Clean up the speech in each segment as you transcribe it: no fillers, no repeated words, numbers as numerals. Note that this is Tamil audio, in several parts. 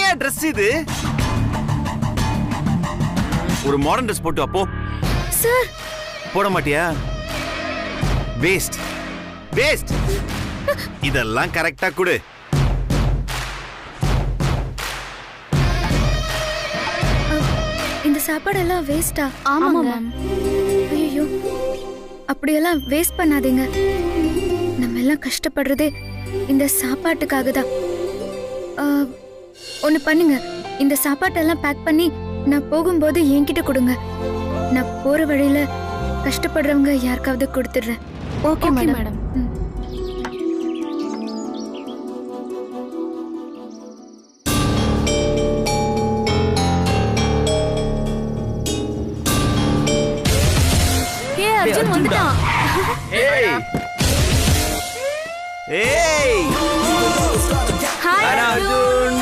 என்னையா ட்ரெஸ் இது? ஒரு மாடர்ன் ட்ரெஸ் போட்டு அப்போ. சார் போட மாட்டியா? Waste waste. இதெல்லாம் கரெக்டா கொடு. இந்த சாப்பாடு எல்லாம் வேஸ்டா? ஆமா மேம். ஐயோ, அப்படியெல்லாம் வேஸ்ட் பண்ணாதீங்க. நம்ம எல்லாம் கஷ்டப்படுறதே இந்த சாப்பாட்டுக்காக தான். ஒன்று பண்ணுங்க, இந்த சாப்பாட்டெல்லாம் பேக் பண்ணி நான் போகும்போது என்கிட்ட கொடுங்க. நான் போற வழியில கஷ்டப்படுறவங்க யாருக்காவது கொடுத்துடுறேன். Okay madam. அர்ஜுன் வந்துட்டான். ஏய் ஏய், hi Arjun.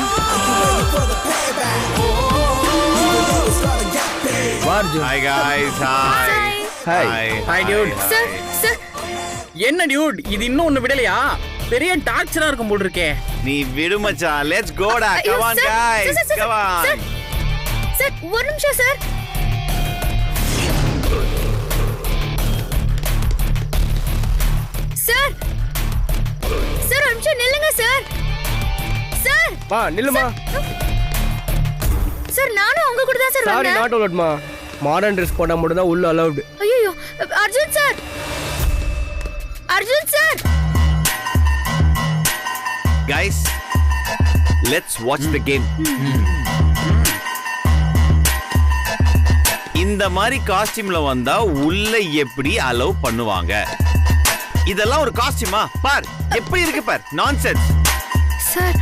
Hi guys. Hi. Hi Dude. Sir sir என்ன டியூட், இது இன்னும் ஒண்ணு விடலையா? பெரிய டார்ச்சரா இருக்கும் போல இருக்கே. நீ விடு மச்சான். Let's Kota. Come on guys, come on. Sir ஒரு நிமிஷம் சார். சார் சார் ஒரு நிமிஷம் நில்லுங்க சார். சார் மா நில்லுமா. சார் நானும் உங்க கூட தான் சார் சாரி வந்தேன். நாட் அலௌட்மா. மாடர்ன் ட்ரெஸ் போட்டா மட்டும் தான் உள்ள அலௌட். ஐயோ Arjun sir, Arjun sir. Guys, let's watch the game. இந்த மாதிரி காஸ்டியூம்ல வந்தா உள்ள எப்படி அலோவ் பண்ணுவாங்க? இதெல்லாம் ஒரு காஸ்டியூமா? பார் எப்படி இருக்கு பார். நான்சென்ஸ். சார்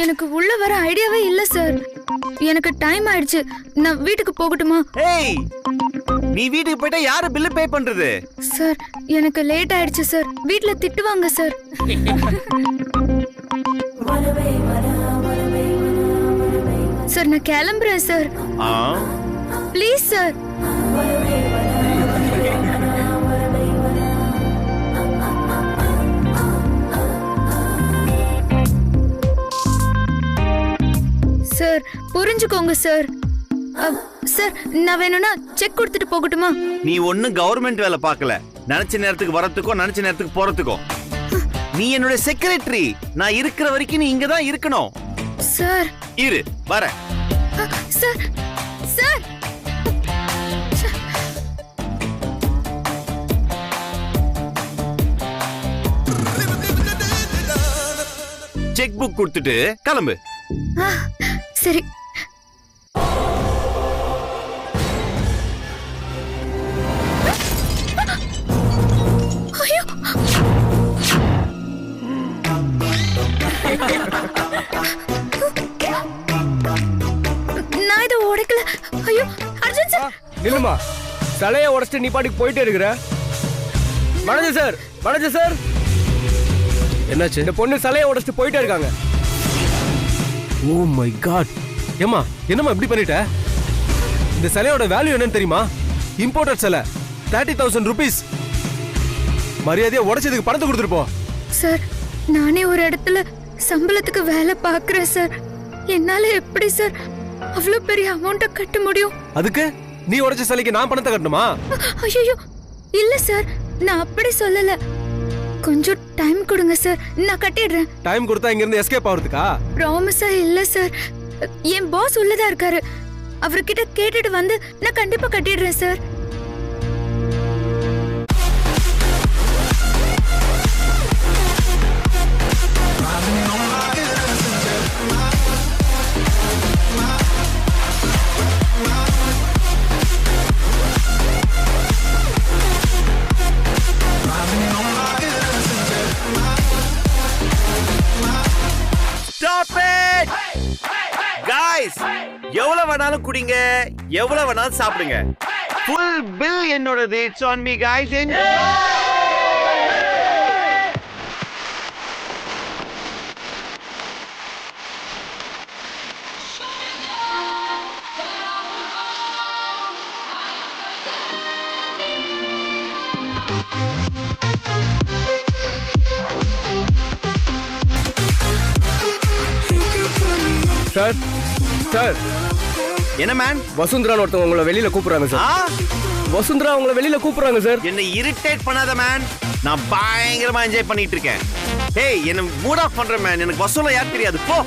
எனக்கு உள்ள வர ஐடியாவே இல்ல சார். எனக்கு டைம் ஆயிடுச்சு, நான் வீட்டுக்கு போகட்டுமா? ஏய், நீ வீட்டுக்கு போய்ட்டா யாரு பில் பே பண்றது? சார் எனக்கு லேட் ஆயிடுச்சு சார், வீட்ல திட்டுவாங்க சார். சார் நான் கிளம்புறேன் சார். Please sir. சார் புரிஞ்சுக்கோங்க சார். சார் நான் வேணும்னா செக் கொடுத்துட்டு போகட்டுமா? நீ ஒண்ணும் கவர்மெண்ட் வேலை பார்க்கல. நினைச்ச நேரத்துக்கு வரதுக்கோ நினைச்ச நேரத்துக்கு போறதுக்கோ. நீ என்னோட செக்ரட்டரி. நான் இருக்கிற வரைக்கும் நீ இங்க தான் இருக்கணும். சார் இரு வர. சார் சார் செக் புக் கொடுத்துட்டு கிளம்பு. சரி. நான் இதை உடைக்கல. ஐயோ அர்ஜுன் சார். நில்லுமா. தலையை உடைச்சிட்டு நீ பாட்டுக்கு போயிட்டே இருக்கிற. Manager sir, manager sir. என்னாச்சு? இந்த பொண்ணு தலையை உடைச்சிட்டு போயிட்டே இருக்காங்க. Oh my God. ஏமா என்னம்மா இப்படி பண்ணிட்ட? இந்த சிலையோட வேல்யூ என்னன்னு தெரியுமா? இம்போர்ட்டட் சிலை, 30,000 rupees. மரியாதையா உடைச்சதுக்கு பணத்தை கொடுத்துட்டு போ. சார் நானே ஒரு இடத்துல சம்பளத்துக்கு வேலை பார்க்கறேன் சார். என்னால எப்படி சார் அவ்வளவு பெரிய அமௌண்ட்டை கட்ட முடியும்? அதுக்கு நீ உடைச்ச சிலைக்கு நான் பணத்தை கட்டணுமா? ஐயோ இல்ல சார், நான் அப்படி சொல்லல. கொஞ்சம் டைம் கொடுங்க சார், நான் கட்டிடுறேன். டைம் கொடுத்தா இங்க இருந்து எஸ்கேப் ஆவறதுக்கா? ப்ராமிஸா இல்ல சார். என் பாஸ் உள்ளதா இருக்காரு, அவர்கிட்ட கேட்டுட்டு வந்து நான் கண்டிப்பா கட்டிடுறேன் சார். எவ்வளவு வேணாலும் குடிங்க, எவ்வளவு வேணாலும் சாப்பிடுங்க. ஃபுல் பில் என்னோடது. It's on me guys. Sir sir என்ன மேன்? வசுந்தரான்னு ஒருத்தவங்க உங்களை வெளியில கூப்பிடுறாங்க சார். வசுந்தரா உங்களை வெளியில கூப்பிடுறாங்க சார். என்ன இரிட்டேட் பண்ணாத மேன். நான் பயங்கரமா என்ஜாய் பண்ணிட்டு இருக்கேன். ஏய், என்ன மூட் ஆஃப் பண்ற மேன். எனக்கு வசூல யார் தெரியாது. போ.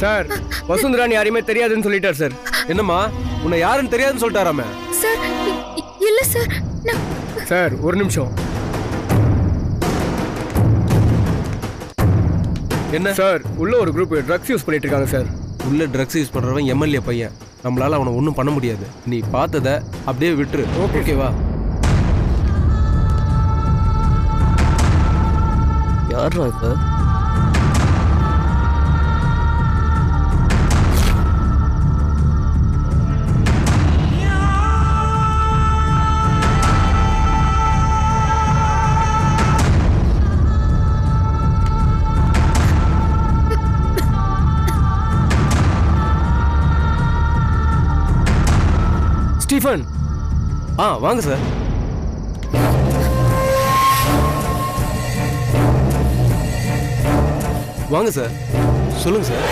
சார் வசுந்தரா யாரையுமே தெரியாதுன்னு சொல்லிட்டார் சார். என்னம்மா உன்னை யாருன்னு தெரியாதுன்னு சொல்லிட்டாராமே? சார் இல்ல சார். சார் ஒரு நிமிஷம். என்ன சார் உள்ள ஒரு குரூப் ட்ரக்ஸ் யூஸ் பண்ணிட்டு இருக்காங்க சார். உள்ள ட்ரக்ஸ் யூஸ் பண்றவன் எம்எல்ஏ பையன். நம்மளால அவனை ஒன்றும் பண்ண முடியாது. நீ பார்த்தத அப்படியே விட்டுரு. ஓகேவா? யாரா சார்? ஸ்டீஃபன். வாங்க சார். வாங்க சார். சொல்லுங்க சார்.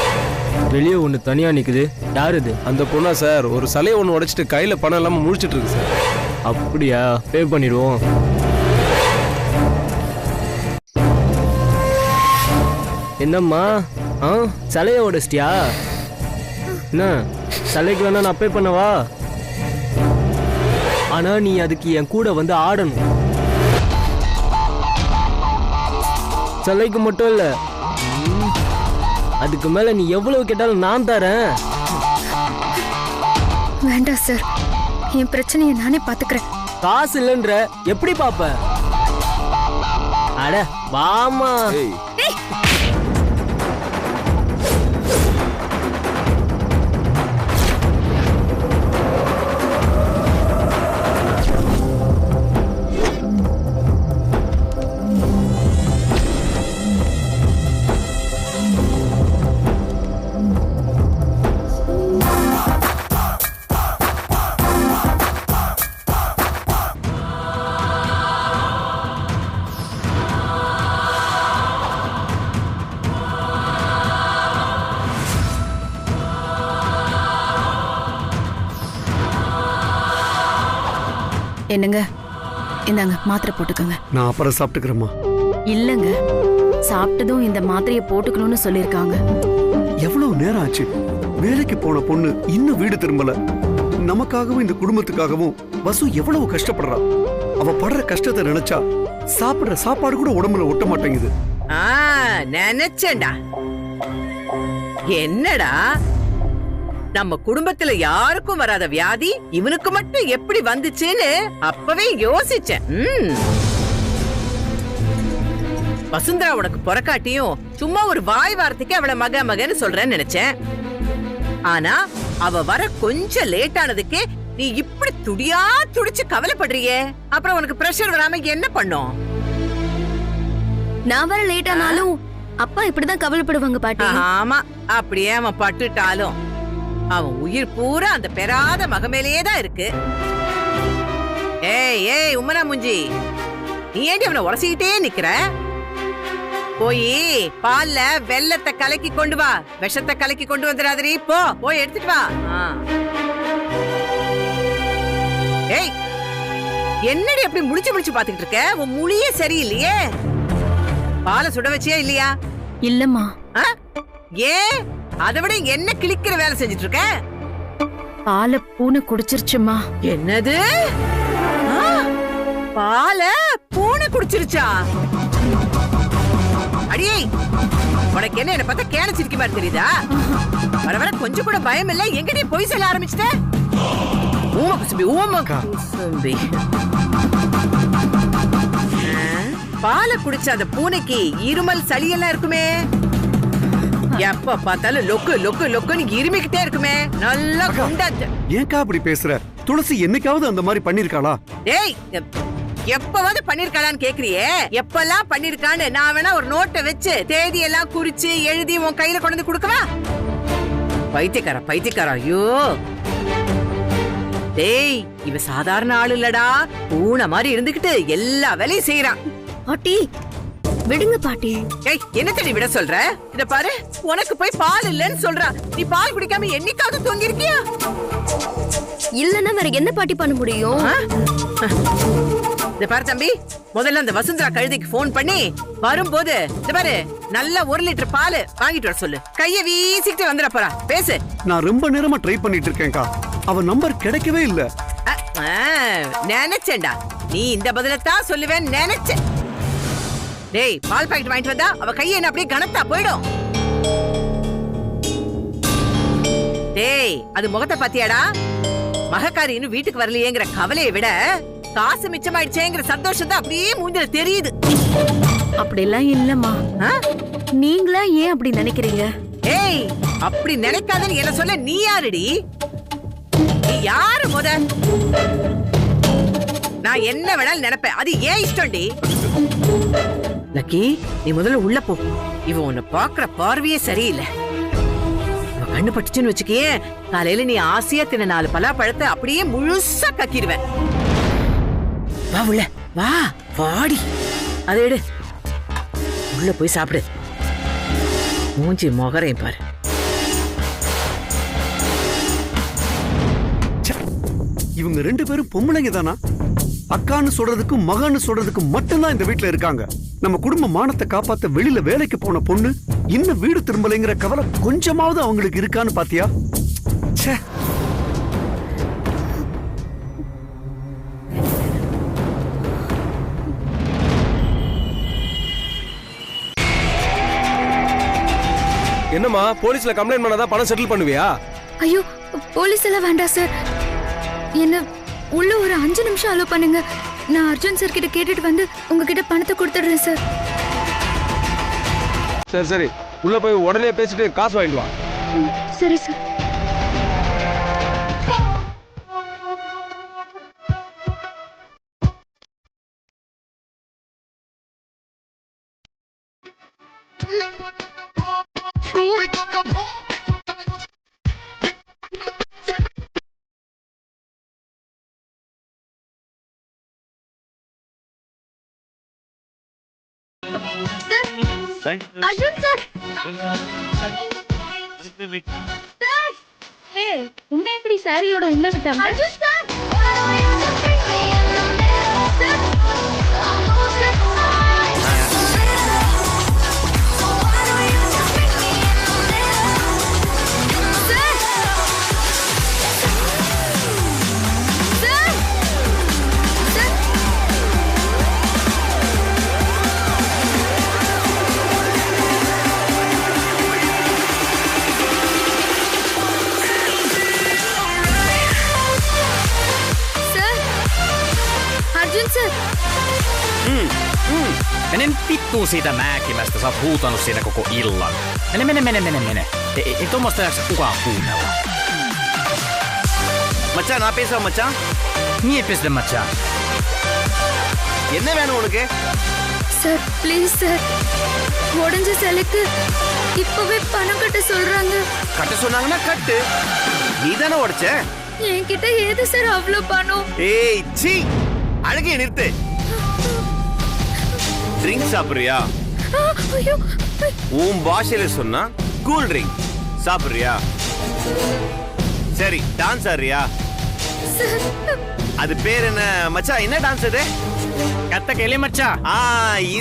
வெளியே ஒன்று தனியா நிக்குது. யார் இது? அந்த பொண்ணா சார்? ஒரு சிலையை ஒன்று உடைச்சிட்டு கையில பணம் இல்லாம முழிச்சிட்டு இருக்கு சார். அப்படியா? பே பண்ணிடுவோம். என்னம்மா சிலைய உடைச்சிட்டியா? என்ன சிலைக்கு வேணா நான் பே பண்ணவா? ஆனா நீ அதுக்கு என் கூட வந்து ஆடணும். சிலைக்கு மட்டும் இல்ல, அதுக்கு மேல நீ எவ்வளவு கேட்டாலும் நான் தரேன். வேண்டாம் சார், என் பிரச்சனையை நானே பாத்துக்கிறேன். காசு இல்லைன்ற எப்படி பாப்ப? அட வாமா. என்னங்க, இந்தாங்க மாத்திரை போட்டுக்கோங்க. நான் அப்புறம் சாப்பிட்டுக்கிறேம்மா. இல்லங்க, சாப்பிட்டதும் இந்த மாத்திரையை போட்டுக்கணும்னு சொல்லிருக்காங்க. எவ்வளவு நேரம் ஆச்சு? வேலைக்கு போன பொண்ணு இன்னும் வீடு திரும்பல. நமக்காகவும் இந்த குடும்பத்துக்காகவும் வசு எவ்வளவு கஷ்டப்படுறா. அவ படுற கஷ்டத்தை நினைச்சா சாப்பிடுற சாப்பாடு கூட உடம்புல ஒட்ட மாட்டேங்குது. நினைச்சேன்டா. என்னடா நம்ம குடும்பத்துல யாருக்கும் வராத வியாதி இவனுக்கு மட்டும் எப்படி வந்துச்சுன்னு அப்பவே யோசிச்சேன். வசுந்தரா உனக்கு பொறக்காட்டியும் சும்மா ஒரு வாய் வார்த்தைக்கு அவளை மகன்னு சொல்றேன்னு நினைச்சேன். ஆனா அவ வர கொஞ்சம் லேட் ஆனதுக்கே நீ இப்படி துடியா துடிச்சு கவலைப்படுறியே. அப்புறம் உனக்கு பிரஷர் வராம என்ன பண்ணும்? நான் வர லேட் ஆனாலும் அப்பா இப்படிதான் கவலைப்படுவாங்க பாட்டி. ஆமா, அப்படியே அவன் பட்டுட்டாலும் அவன் உயிர் பூரா அந்த பெறாத மக மேலேயே தான் இருக்கு. ஏய் ஏய் உம்மனா முஞ்சி, நீ ஏண்டி அவனை உரசிக்கிட்டே நிக்கிற? போய் பால்ல வெல்லத்தை கலக்கி கொண்டு வா. விஷத்தை கலக்கி கொண்டு வந்துடாதீ. போய் எடுத்துட்டு வா. ஏய், என்னடி அப்படி முடிச்சு முடிச்சு பாத்துக்கிட்டு இருக்க? உன் மொழியே சரியில்லையே. பாலை சுட வச்சியா இல்லையா? இல்லம்மா. ஏன் அதை விட என்ன கிளிக்கிற வேலை செஞ்சிட்டு இருக்க? பாலை பூனை குடிச்சிருச்சுமா. என்னது? பாலை பூனை குடிச்சிருச்சா? அடியே, உனக்கு என்ன பார்த்தா கேனச்சிருக்க மாதிரி தெரியுதா? வர வர கொஞ்சம் கூட பயம் இல்ல. எங்கடி போய் சொல்ல ஆரம்பிச்சிட்ட? ஊம குசும்பி, ஊம குசும்பி. பாலை குடிச்ச அந்த பூனைக்கு இருமல் சளியெல்லாம் இருக்குமே. எப்ப பார்த்தாலும் லொக்கு லொக்கு லொக்குன்னு இருமிக்கிட்டே இருக்குமே. நல்லா குண்டா. ஏன்க்கா அப்படி பேசுற? துளசி என்னைக்காவது அந்த மாதிரி பண்ணிருக்காளா? ஏய், எப்பவாவது பண்ணிருக்காளான்னு கேக்குறியே? எப்பெல்லாம் பண்ணிருக்கான்னு நான் வேணா ஒரு நோட்டை வச்சு தேதியெல்லாம் குறிச்சு எழுதி உன் கையில கொண்டு வந்து கொடுக்கவா? பைத்தியக்கார ஐயோ. டேய், இவ சாதாரண ஆள் இல்லடா. பூனை மாதிரி இருந்துகிட்டு எல்லா வேலையும் செய்யறான். பாட்டி விடுங்க பாட்டி. ஏய், என்ன தடி விட சொல்ற? இத பாரு, உனக்கு போய் பால் இல்லன்னு சொல்றா. நீ பால் குடிக்காம என்னைக்காவது தூங்கி இருக்கியா? இல்லன்னா வேற என்ன பாட்டி பண்ண முடியும்? இத பாரு தம்பி, முதல்ல அந்த வசுந்தரா கழுதைக்கு போன் பண்ணி வரும்போது இத பாரு, நல்ல 1 லிட்டர் பால் வாங்கிட்டு வர சொல்லு. கைய வீசிட்டு வந்துட போறா. பேசு. நான் ரொம்ப நேரமா ட்ரை பண்ணிட்டு இருக்கேன்க்கா. அவ நம்பர் கிடைக்கவே இல்ல. நினைச்சேன்டா நீ இந்த பதிலத்தான் சொல்லுவேன் நினைச்சேன். டேய், பால் பாக்கெட் வாங்கிட்டு வந்தா அவ கைய என்ன அப்படியே கனத்தா போயிடும். டேய், அது முகத்தை பாத்தியாடா? மகக்காரி இன்னும் வீட்டுக்கு வரலையேங்கிற கவலையை விட காசு மிச்சமாயிடுச்சேங்கிற சந்தோஷம் தான் அப்படியே மூஞ்சில தெரியுது. அப்படிலாம் இல்லம்மா. நீங்களா ஏன் அப்படி நினைக்கிறீங்க? ஏய், அப்படி நினைக்காதன்னு என்ன சொல்ல நீ யாருடி? நீ யாரு முத? நான் என்ன வேணாலும் நினைப்பேன், அது ஏன் இஷ்டம்டி. லக்கி, நீ முதல்ல உள்ள போ. இவ உன்னை பாக்குற பார்வையே சரியில்லை. இவ கண்ணு பட்டுச்சுன்னு வச்சுக்கியே, காலையில நீ ஆசையா தின்ன 4 பலாப்பழத்தை அப்படியே முழுசா கக்கிடுவேன். வா உள்ள வா, வாடி. அதை எடு, உள்ள போய் சாப்பிடு. மூஞ்சி மொகரையும் பாரு. இவங்க 2 பேரும் பொம்பளைங்க தானா? அக்கான்னு சொல்றதுக்கும் மகான்னு சொல்றதுக்கும் மட்டும்தான் இந்த வீட்டுல இருக்காங்க. நம்ம குடும்ப மானத்தை காப்பாத்த வெளியில வேலைக்கு போன பொண்ணு இன்னும் வீடு திரும்பலைங்கிற கவலை கொஞ்சமாவது அவங்களுக்கு இருக்கான்னு பாத்தியா? ச்சே. என்னம்மா, போலீஸ்ல கம்ப்ளைண்ட் பண்ணாதான் பணம் செட்டில் பண்ணுவியா? ஐயோ, போலீஸ் எல்லாம் வேண்டாம் சார். என்ன உள்ள ஒரு 5 நிமிஷம் அலோ பண்ணுங்க. நான் அர்ஜுன் சார் கிட்ட கேட்டுட்டு வந்து உங்ககிட்ட பணத்தை கொடுத்துடுறேன் சார். சரி சரி, உள்ள போய் உடனே பேசிட்டு காசு வாங்கிட்டு வா. சரி சார். அர்ஜுன் சார். உன்னை எப்படி சாரியோட உள்ள விட்டாங்க? Arjun sir. Mene vittuun siitä Määkimästä, sä oot huutanut siinä koko illan. Mene. Ei tommoista jaksa kukaan kuunnella. மச்சான், நான் பேசுறேன் மச்சான். நீ பேசுற மச்சான். என்ன வேணும் உனக்கு? சார் ப்ளீஸ் சார், உடஞ்ச சிலைக்கு இப்பவே பணம் கட்ட சொல்றாங்க. கட்ட சொன்னாங்கன்னா கட்டு. நீ தானே உடைச்ச. என்கிட்ட ஏது சார் அவ்வளோ பணம்? ஏய் சீ, அழகே நிறுத்து. ட்ரிங்க் சாப்பிடுறியா? ஐயோ, உன் பாஷையில சொன்னா கூல் ட்ரிங்க் சாப்பிடுறியா? சரி, டான்ஸ் ஆடுறியா? அது பேர் என்ன மச்சான்? என்ன டான்ஸ் அது? கத்தகையிலே மச்சான்.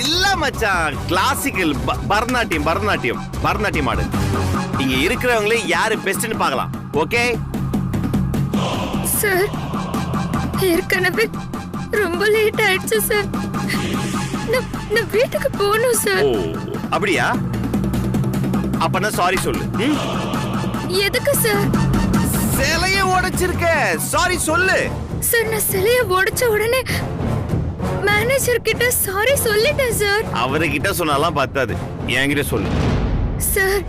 இல்ல மச்சான், கிளாசிக்கல் பரதநாட்டியம் ஆடு. இங்க இருக்கிறவங்களே யாரு பெஸ்ட்னு பார்க்கலாம். ஓகே சார், ஏற்கனவே ரொம்ப லேட் ஆயிடுச்சு சார். நான் வீட்டுக்கு போகணும் சார். ஓ அப்படியா? அப்பனா சாரி சொல்லு. எதுக்கு சார்? சிலைய உடைச்சிருக்க, சாரி சொல்லு. சார், நான் சிலைய உடைச்ச உடனே மேனேஜர் கிட்ட சாரி சொல்லிட்டேன் சார். அவர்கிட்ட சொன்னாலாம் பத்தாது, என்கிட்ட சொல்லு. சார்,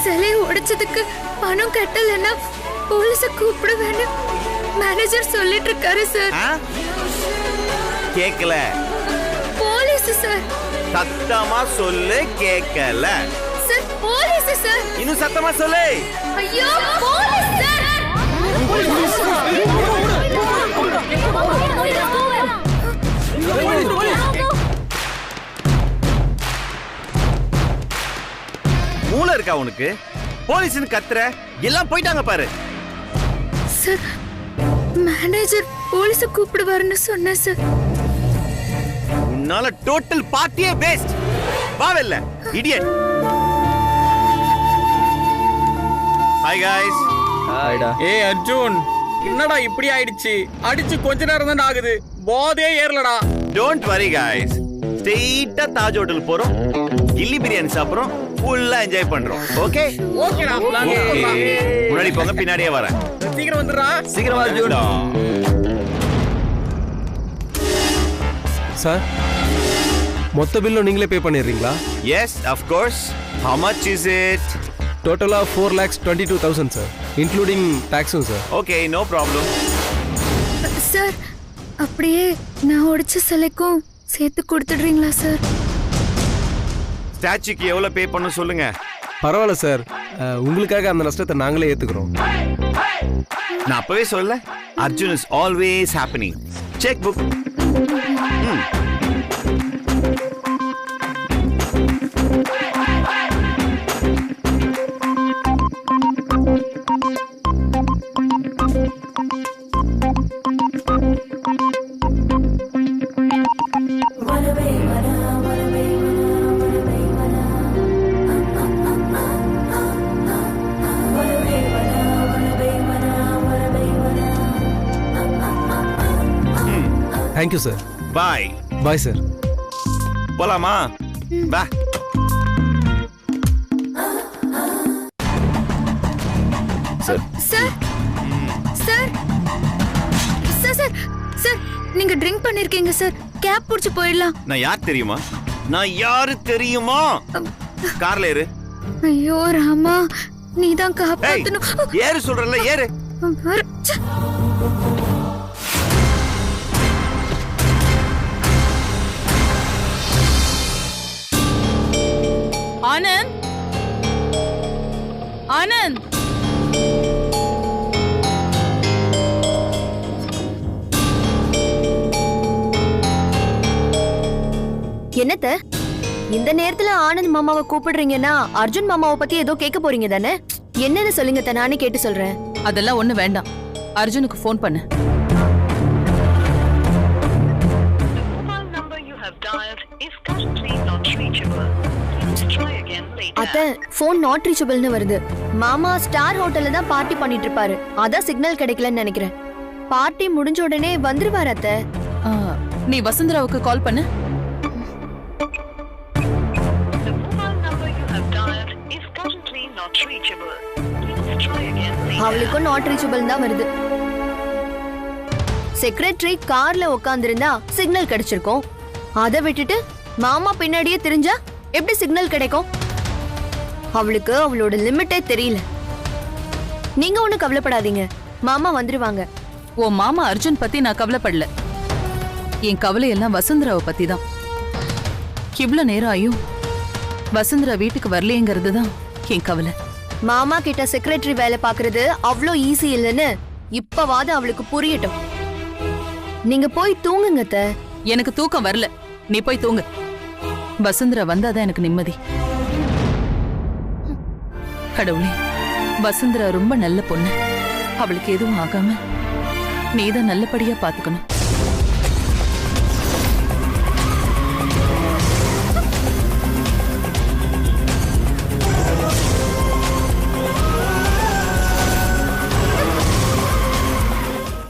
சிலைய உடைச்சதுக்கு பணம் கட்டலன்னா போலீஸ கூப்பிடுவேன்னு மேனேஜர் சொல்லிட்டு இருக்காரு சார். கேக்கல? Police sir. சத்தமா சொல்லு, கேக்கல? Sir, police police sir. இன்னும் சத்தமா சொல்லு. ஐயோ போலீஸ் சார். மூளை இருக்கா உனக்கு? போலீஸ்னு கத்துற, எல்லாம் போயிட்டாங்க பாரு. சார் மேனேஜர் போலீஸ கூப்பிடுவாருன்னு சொன்னேன் சார். உன்னால டோட்டல் பார்ட்டியே வேஸ்ட். பாவல்ல இடியட். Hi guys. ஹாய்டா. ஏய் அர்ஜுன், என்னடா இப்படி ஆயிடுச்சு? அடிச்சு கொஞ்ச நேரம் தான் ஆகுது, போதே ஏறலடா. Don't worry guys. ஸ்ட்ரெயிட்டா தாஜ் ஹோட்டல் போறோம், கில்லி பிரியாணி சாப்பிடுறோம், ஃபுல்லா என்ஜாய் பண்றோம். ஓகே ஓகேடா. முன்னாடி போங்க, பின்னாடியே வரேன். சீக்கிரம் வந்துடுறா. சீக்கிரம் வா அர்ஜுன். சார் மொத்த பில்லும் நீங்களே பே பண்ணிடுறீங்களா? Yes of course. How much is it? டோட்டலாக 4,22,000 சார், இன்க்ளூடிங் டேக்ஸும் sir. Okay no problem. Sir அப்படியே நான் உடைச்ச சிலைக்கும் சேர்த்து கொடுத்துடுறீங்களா சார்? ஸ்டாச்சுக்கு எவ்வளவு பே பண்ண சொல்லுங்க. பரவாயில்ல சார், உங்களுக்காக அந்த நஷ்டத்தை நாங்களே ஏற்றுக்கிறோம். நான் அப்பவே சொல்ல, Arjun is always happening. Check book. Thank you sir. Bye. Bye sir. போலாமா? பா. Sir sir sir sir sir நீங்க ட்ரிங்க் பண்ணிருக்கீங்க சார். கேப் புடிச்சு போயிடலாம். நான் யார் தெரியுமா? நான் யாரு தெரியுமா? கார்ல ஏறு. ஐயோ ராமா, நீதான் ஏய், காப்பாத்தணும். ஏறு சொல்றல, ஏறு. ச்சே. ஆனந்த், ஆனந்த். என்னத்த இந்த நேரத்துல ஆனந்த் மாமாவை கூப்பிடுறீங்கன்னா அர்ஜுன் மாமாவை பத்தி ஏதோ கேட்க போறீங்க தானே? என்னன்னு சொல்லுங்க, நானே கேட்டு சொல்றேன். அதெல்லாம் ஒண்ணு வேண்டாம். அர்ஜுனுக்கு ஃபோன் பண்ணு. அத்த போன் நாட் ரீச்சபிள்னு வருது. மாமா ஸ்டார் ஹோட்டல்ல தான் பார்ட்டி பண்ணிட்டு இருப்பாரு, அதான் சிக்னல் கிடைக்கலன்னு நினைக்கிறேன். பார்ட்டி முடிஞ்ச உடனே வந்துருவாரு அத்த. நீ வசுந்தராவுக்கு கால் பண்ணு. அவளுக்கும் நாட் ரீச்சபிள் தான் வருது. செக்ரட்டரி கார்ல உட்கார்ந்திருந்தா சிக்னல் கிடைச்சிருக்கும். அதை விட்டுட்டு மாமா பின்னாடியே தெரிஞ்சா எப்படி சிக்னல் கிடைக்கும்? அவளுக்கு அவளோட லிமிட்டே தெரியல. நீங்க ஒண்ணு கவலைப்படாதீங்க, மாமா வந்துருவாங்க. ஓ மாமா அர்ஜுன் பத்தி நான் கவலைப்படல. என் கவலை எல்லாம் வசுந்தராவை பத்தி தான். இவ்வளவு நேரம் ஆயும் வசுந்தரா வீட்டுக்கு வரலையேங்கிறது தான் என் கவலை. மாமா கிட்ட செக்ரட்டரி வேலை பாக்குறது அவ்வளோ ஈஸி இல்லைன்னு இப்பவாது அவளுக்கு புரியட்டும். நீங்க போய் தூங்குங்க அத்தை. எனக்கு தூக்கம் வரல, நீ போய் தூங்கு. வசுந்தரா வந்தாதான் எனக்கு நிம்மதி. கடவுளே, வசுந்தரா ரொம்ப நல்ல பொண்ணு. அவளுக்கு எதுவும் ஆகாம நீதான் நல்லபடியா பாத்துக்கணும்.